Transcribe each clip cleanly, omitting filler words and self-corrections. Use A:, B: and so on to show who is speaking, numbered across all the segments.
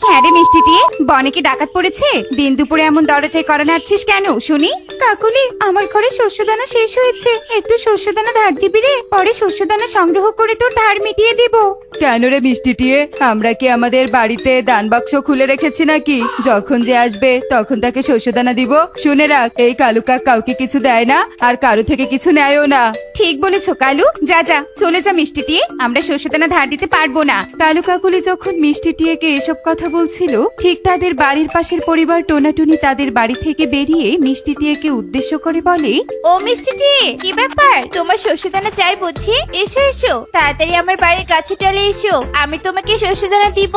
A: হ্যাঁ রে মিষ্টি দিয়ে, বনে কি ডাকাত পড়েছে? দিন দুপুরে এমন দরজায় করা নাড়ছিস কেন শুনি? কাকুলি, আমার ঘরে শস্যদানা শেষ হয়েছে, একটু শস্যদানা ধার দিবি রে, পরে শস্যদানা সংগ্রহ করে তোর ধার মিটিয়ে দেব। কেন রে মিষ্টি দিয়ে, আমরা কি আমাদের বাড়িতে দান বাক্স খুলে রেখেছি নাকি? যখন যে আসবে তখন তাকে শস্যদানা দিব। শুনে রাখ, এই কালু কাক কাউকে কিছু দেয় না, আর কারো থেকে কিছু নেয়ও না। ঠিক বলেছো কালু, যা যা চলে যা মিষ্টি দিয়ে, আমরা শস্যদানা ধার দিতে পারবো না। কালু কাকুলি যখন মিষ্টি টিয়েকে এসব কথা বলছিল, ঠিক তাদের বাড়ির পাশের পরিবার টোনাটুনি তাদের বাড়ি থেকে বেরিয়ে মিষ্টি টিয়েকে উদ্দেশ্য করে বলে,
B: ও মিষ্টি টিয়ে, কি ব্যাপার? তোমার শস্যদানা চাই বুঝি? এসো এসো, তাড়াতাড়ি আমার বাড়ির কাছে চলে এসো, আমি তোমাকে শস্যদানা দিব।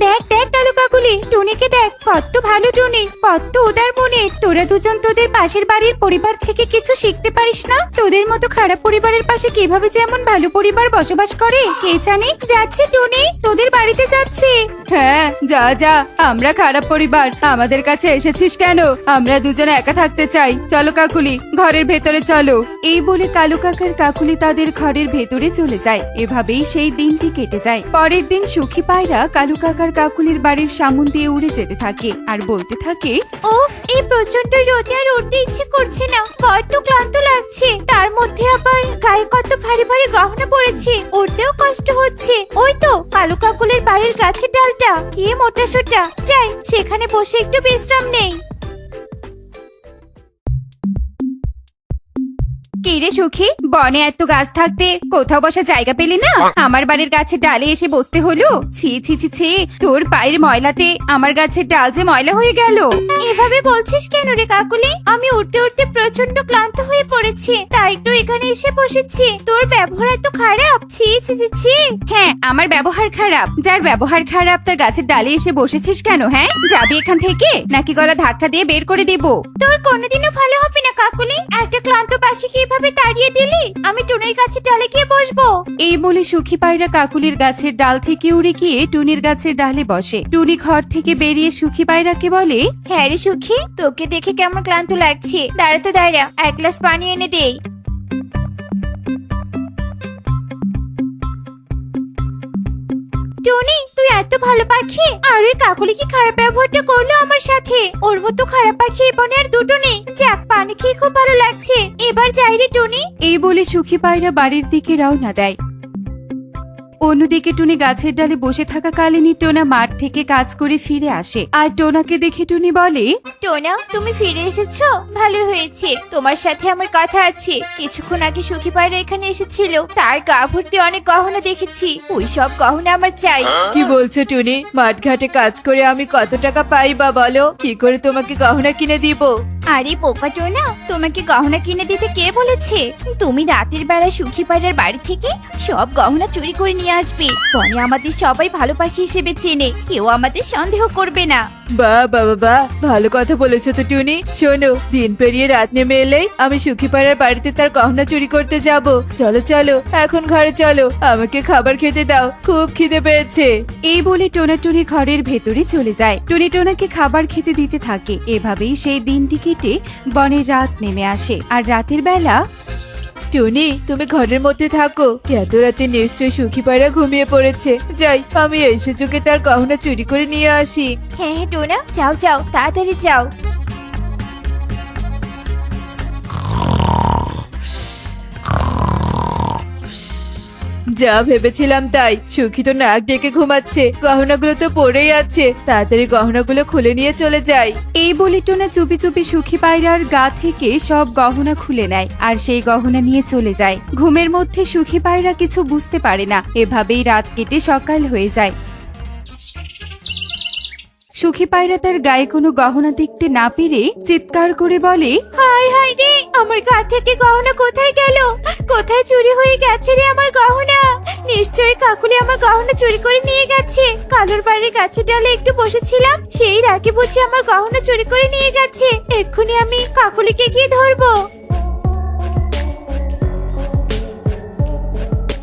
A: দেখ দেখ কালু কাকুলি, টুনিকে দেখ, কত ভালো টুনি, কত উদার মনে। তোরা দুজন তোদের পাশের বাড়ির পরিবার থেকে কিছু শিখতে পারিস না? তোদের মতো খারাপ পরিবারের পাশে কিভাবে যে এমন ভালো পরিবার বসবাস করে কে জানে। যাচ্ছে টুনি, তোদের বাড়িতে যাচ্ছে। হ্যাঁ যা যা, আমরা খারাপ পরিবার, আমাদের কাছে এসেছিস কেন? আমরা দুজনে একা থাকতে চাই, চলো কাকুলি ঘরের ভেতরে চলো। এই বলে কালু কাকার কাকুলি তাদের ঘরের ভেতরে চলে যায়। এভাবেই সেই দিনটি কেটে যায়। পরের দিন সুখী পায়রা কালু কাকার কাকুলির বাড়ির সামন দিয়ে উড়ে যেতে থাকে আর বলতে থাকে,
B: উফ, এই প্রচন্ড রোদে আর উঠতে ইচ্ছে করছে না, বড্ড ক্লান্ত লাগছে। তার মধ্যে আবার গায়ে কত ভারী ভারী গহনা পড়েছে, উঠতেও কষ্ট হচ্ছে। ওই তো কালু কাকুলের বাড়ির গাছের ডালটা, কি মোটা সোটা, যাই সেখানে বসে একটু বিশ্রাম নেই।
A: কি রে সুখী, বনে এত গাছ থাকতে কোথাও বসার জায়গা পেলি না? আমার বাড়ির গাছের ডালে এসে বসতে হলো। ছি ছি ছি ছি, তোর পায়ের ময়লাতে আমার গাছের ডাল যে ময়লা হয়ে গেল।
B: এভাবে বলছিস কেন রে কাকুলি? আমি উঠতে উঠতে প্রচন্ড ক্লান্ত হয়ে পড়েছি, তাই একটু এখানে এসে বসেছি। তোর ব্যবহার এত খারাপ, ছি ছি ছি ছি।
A: হ্যাঁ, আমার ব্যবহার খারাপ? যার ব্যবহার খারাপ তার গাছের ডালে এসে বসেছিস কেন? হ্যাঁ, যাবি এখান থেকে নাকি গলা ধাক্কা দিয়ে বের করে দিব?
B: তোর কোনোদিনও ভালো হবে না কাকুলি, একটা ক্লান্ত পাখি কিভাবে তাড়িয়ে দিলি? আমি টুনির কাছে ডালে গিয়ে বসবো।
A: এই বলে সুখী পায়রা কাকুলির গাছের ডাল থেকে উড়ে গিয়ে টুনির গাছের ডালে বসে। টুনি ঘর থেকে বেরিয়ে সুখী পায়রাকে বলে,
B: হ্যাঁ রে সুখী, তোকে দেখে কেমন ক্লান্ত লাগছে, দাঁড়া তো দাঁড়া, এক গ্লাস পানি এনে দেই। টনি, তুই এত ভালো পাখি, আর ওই কাকুলি কি খারাপ ব্যবহারটা করলো আমার সাথে? ওর মতো খারাপ পাখি এই বনে আর দুটো নেই। যাক, পানি খেয়ে খুব ভালো লাগছে, এবার যাই রে টনি।
A: এই বলে সুখী পায়রা বাড়ির দিকে রওনা দেয়। অন্যদিকে টুনি গাছের ডালে বসে থাকা কালিনী টোনা মাঠ থেকে কাজ করে ফিরে আসে। আর টোনাকে দেখে টুনি বলে,
B: টোনা, তুমি ফিরে এসেছো, ভালো হয়েছে। তোমার সাথে আমার কথা আছে। কিছুক্ষণ আগে সুখী পায়রা এখানে এসেছিল, তার গা ভর্তি অনেক গহনা দেখেছি, ওই সব গহনা আমার চাই।
C: কি বলছো টুনি? মাঠ ঘাটে কাজ করে আমি কত টাকা পাই বা বলো, কি করে তোমাকে গহনা কিনে দিব?
B: আরে বোকা টোনা, তোমাকে গহনা কিনে দিতে কে বলেছে? তুমি রাতের বেলা সুখী পায়রার বাড়ি থেকে সব গহনা চুরি করে নিয়ে আসবে। বনে আমাদের সবাই ভালো পাখি হিসেবে চেনে, কেউ আমাদের সন্দেহ করবে না।
C: বাহ বাবা বাহ, ভালো কথা বলেছো তো টুনি। শোনো, দিন পেরিয়ে রাত নেমে এলেই আমি সুখী পায়রার বাড়িতে তার গহনা চুরি করতে যাব। চলো চলো, এখন ঘরে চলো, আমাকে খাবার খেতে দাও, খুব খিদে পেয়েছে।
A: এই বলে টোনা টুনি ঘরের ভেতরে চলে যায়। টুনি টোনাকে খাবার খেতে দিতে থাকে। এভাবেই সেই দিনটি কেটে বনের রাত নেমে আসে। আর রাতের বেলা
C: টুনি, তুমি ঘরের মধ্যে থাকো, এত রাতে নিশ্চয়ই সুখী পায়রা ঘুমিয়ে পড়েছে। যাই, আমি এই সুযোগে তার গহনা চুরি করে নিয়ে আসি।
B: হ্যাঁ হ্যাঁ টোনা, যাও যাও, তাড়াতাড়ি যাও।
C: যা ভেবেছিলাম তাই, সুখী তো নাক ডেকে ঘুমাচ্ছে, গহনাগুলো তো পড়েই আছে। তাড়াতাড়ি গহনাগুলো খুলে নিয়ে চলে যাই।
A: এই বলে টোনা চুপি চুপি সুখী পায়রার গা থেকে সব গহনা খুলে নেয় আর সেই গহনা নিয়ে চলে যায়। ঘুমের মধ্যে সুখী পায়রা কিছু বুঝতে পারে না। এভাবেই রাত কেটে সকাল হয়ে যায়। সুখী পায়রা তার গায়ে কোনো গহনা দেখতে না পেরে চিৎকার করে বলে,
B: হায় হায় রে, আমার গা থেকে গহনা কোথায় গেল? কোথায় চুরি হয়ে গেছে রে আমার গহনা? নিশ্চয়ই কাকুলি আমার গহনা চুরি করে নিয়ে গেছে। কালুর বাড়ির গাছের ডালে একটু বসেছিলাম, সেই রাগে বুঝি আমার গহনা চুরি করে নিয়ে গেছে। এক্ষুনি আমি কাকুলিকে গিয়ে ধরবো।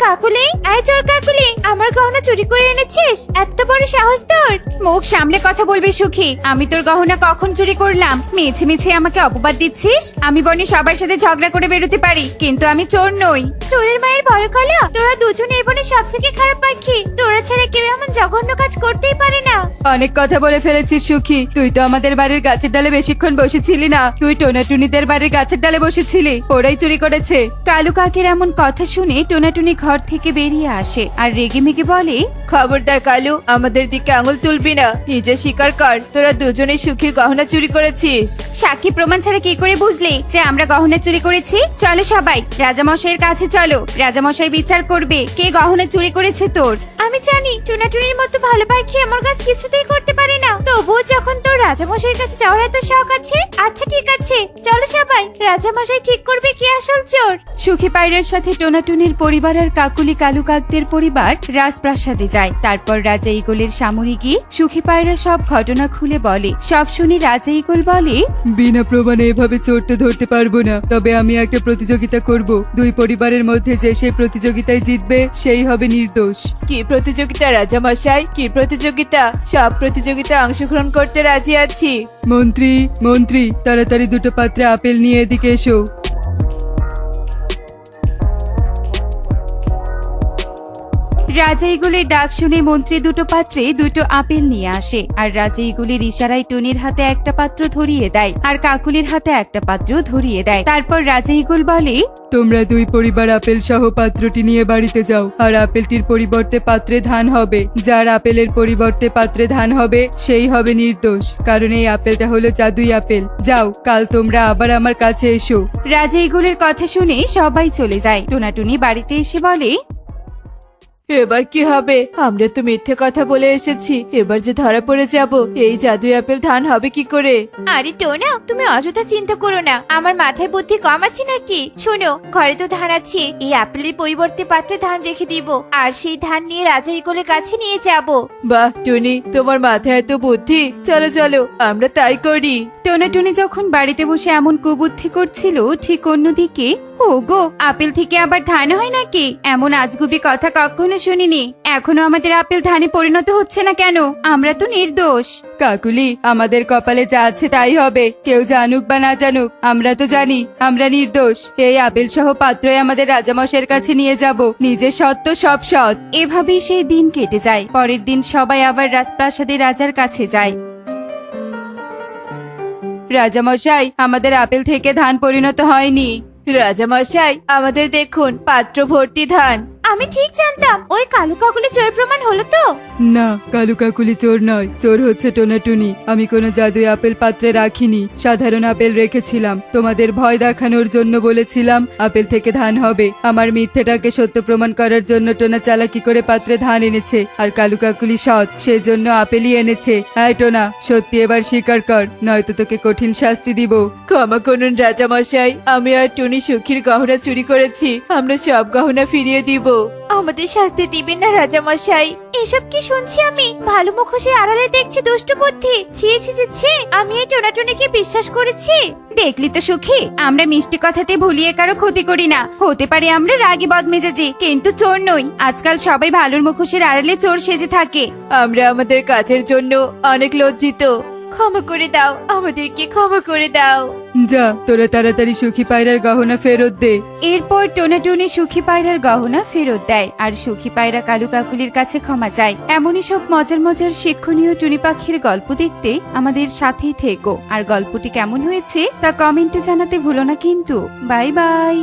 B: কাকুলি, আয় চোর কাকুলি, আমার গহনা চুরি করে এনেছিস? এত বড় সাহস তোর!
A: মুখ সামলে কথা বলবি সুখী। আমি তোর গহনা কখন চুরি করলাম? মিছে মিছে আমাকে অপবাদ দিচ্ছিস। আমি বনি সবার সাথে ঝগড়া করে বেরোতে পারি, কিন্তু আমি চোর নই।
B: চোরের মায়ের বড় কলা, তোরা দুজন এই বনে সব থেকে খারাপ পাখি। তোরা ছাড়া কেউ এমন জঘন্য কাজ করতেই পারে না।
C: অনেক কথা বলে ফেলেছিস সুখী। তুই তো আমাদের বাড়ির গাছের ডালে বেশিক্ষণ বসেছিলি না, তুই টোনাটুনিদের বাড়ির গাছের ডালে বসেছিলি, ওরাই চুরি করেছে।
A: কালু কাকের এমন কথা শুনে টোনাটুনি ঘর থেকে বেরিয়ে আসে আর রেগে মেগে বলে,
C: খবরদার কালু, আমাদের দিকে আঙুল তুলবি না। নিজে স্বীকার কর তোরা দুজনেই সুখীর গহনা চুরি করেছিস।
A: সাক্ষী প্রমাণ ছাড়া কি করে বুঝলে যে আমরা গহনা চুরি করেছি? চলো সবাই রাজামশাইয়ের কাছে চলো, রাজামশাই বিচার করবে কে গহনা চুরি করেছে তোর।
B: আমি জানি টুনাটুনির মতো ভালো পাখি আমার কাছে কিছুতেই করতে পারে না, তবুও যখন তোর রাজামশাইয়ের কাছে যাওয়ার এত শখ আছে, আচ্ছা ঠিক আছে, চলো সবাই, রাজামশাই ঠিক করবে কে আসল চোর।
A: সুখী পায়রার সাথে টোনাটুনির পরিবার আর কাকুলি কালু কাকদের পরিবার রাজপ্রাসাদে যায়। তারপর রাজা ইগলের সামনে গিয়ে সুখী পায়রা সব ঘটনা খুলে বলে। সব শুনে রাজা ইগল বলে,
C: বিনা প্রমাণে এভাবে চোরটা ধরতে পারবো না, তবে আমি একটা প্রতিযোগিতা করব। দুই পরিবারের মধ্যে যে সেই প্রতিযোগিতায় জিতবে সেই হবে নির্দোষ। কি প্রতিযোগিতা রাজামশাই? কি প্রতিযোগিতা? সব প্রতিযোগিতায় অংশগ্রহণ করতে রাজি আছি। মন্ত্রী, মন্ত্রী, তাড়াতাড়ি দুটো পাত্রে আপেল নিয়ে এদিকে এসো।
A: রাজা ইগলের ডাক শুনে মন্ত্রী দুটো পাত্রে দুটো আপেল নিয়ে আসে আর রাজা ইগলের ইশারায় টুনির হাতে একটা পাত্র ধরিয়ে দেয় আর কাকুলির হাতে একটা পাত্র ধরিয়ে দেয়। তারপর রাজা ইগল বলে,
C: তোমরা দুই পরিবার আপেল সহ পাত্রটি নিয়ে বাড়িতে যাও, আর আপেলটির পরিবর্তে পাত্রে ধান হবে। যার আপেলের পরিবর্তে পাত্রে ধান হবে সেই হবে নির্দোষ, কারণ এই আপেলটা হলো জাদুই আপেল। যাও, কাল তোমরা আবার আমার কাছে এসো।
A: রাজা ইগলের কথা শুনে সবাই চলে যায়। টোনাটুনি বাড়িতে এসে বলে,
C: এবার কি হবে? আমরা তো মিথ্যে কথা বলে এসেছি, এবার যে ধরা পড়ে যাব, এই জাদুই আপেল ধান হবে কি করে?
B: আরে টোনা, তুমি অযথা চিন্তা করো না, আমার মাথায় বুদ্ধি কম আছে নাকি? শোনো, ঘরে তো ধান আছে, এই আপেলের পরিবর্তে পাত্রে ধান রেখে দিব, আর সেই ধান নিয়ে রাজা ইগলের কাছে নিয়ে যাব।
C: বাহ টুনি, তোমার মাথায় এত বুদ্ধি, চলো চলো আমরা তাই করি।
A: টোনাটুনি যখন বাড়িতে বসে এমন কুবুদ্ধি করছিল, ঠিক অন্যদিকে, ওগো, আপেল থেকে আবার ধান হয় নাকি? এমন আজগুবি কথা কখনো শুনিনি। এখনো আমাদের আপেল ধানে পরিণত হচ্ছে না কেন? আমরা তো নির্দোষ।
C: কাকুলি, আমাদের কপালে যা আছে তাই হবে, কেউ জানুক বা না জানুক, আমরা তো জানি আমরা নির্দোষ। এই আপেল সহ পাত্রই আমাদের রাজামশাইয়ের কাছে নিয়ে যাব, নিজের সত্য সব সৎ।
A: এভাবেই সেই দিন কেটে যায়। পরের দিন সবাই আবার রাজপ্রাসাদে রাজার কাছে যায়।
C: রাজামশাই, আমাদের আপেল থেকে ধান পরিণত হয়নি। রাজামশাই, আমাদের দেখুন পাত্র ভর্তি ধান।
B: আমি ঠিক জানতাম ওই কালু কাকুলি চোর প্রমাণ হলো তো।
C: না, কালু কাকুলি চোর নয়, চোর হচ্ছে টোনাটুনি। আমি কোনো জাদুই আপেল পাত্রে রাখিনি, সাধারণ আপেল রেখেছিলাম। তোমাদের ভয় দেখানোর জন্য বলেছিলাম আপেল থেকে ধান হবে। আমার মিথ্যেটাকে সত্য প্রমাণ করার জন্য টোনা চালাকি করে পাত্রে ধান এনেছে, আর কালু কাকুলি সৎ, সেই জন্য আপেলই এনেছে। হ্যাঁ টোনা, সত্যি এবার স্বীকার কর, নয়তো তোকে কঠিন শাস্তি দিব। ক্ষমা করুন রাজামশাই, আমি আর টুনি সুখীর গহনা চুরি করেছি, আমরা সব গহনা ফিরিয়ে দিব।
B: আমাদের শাস্তি দিবেন না রাজামশাই? এসব কি শুনছি আমি? ভালো মুখোশের আড়ালে দেখছি দুষ্ট বুদ্ধি। ছি ছি ছি ছি, আমি এই টোনাটুনিকে বিশ্বাস করেছি।
A: দেখলি তো সুখী, আমরা মিষ্টি কথাতে ভুলিয়ে কারো ক্ষতি করি না। হতে পারে আমরা রাগী বদমেজাজি, কিন্তু চোর নই। আজকাল সবাই ভালোর মুখোশের আড়ালে চোর সেজে থাকে।
C: আমরা আমাদের কাজের জন্য অনেক লজ্জিত।
B: ক্ষমা করে দাও, আমাদেরকে ক্ষমা করে দাও।
C: যা, তোরা তাড়াতাড়ি সুখী পায়রার গহনা ফেরত দে।
A: এরপর টোনাটুনি সুখী পায়রার গহনা ফেরত দেয় আর সুখী পায়রা কালু কাকুলির কাছে ক্ষমা চায়। এমনই সব মজার মজার শিক্ষণীয় টুনি পাখির গল্প দেখতে আমাদের সাথেই থেকো। আর গল্পটি কেমন হয়েছে তা কমেন্টে জানাতে ভুলো না কিন্তু। Bye bye.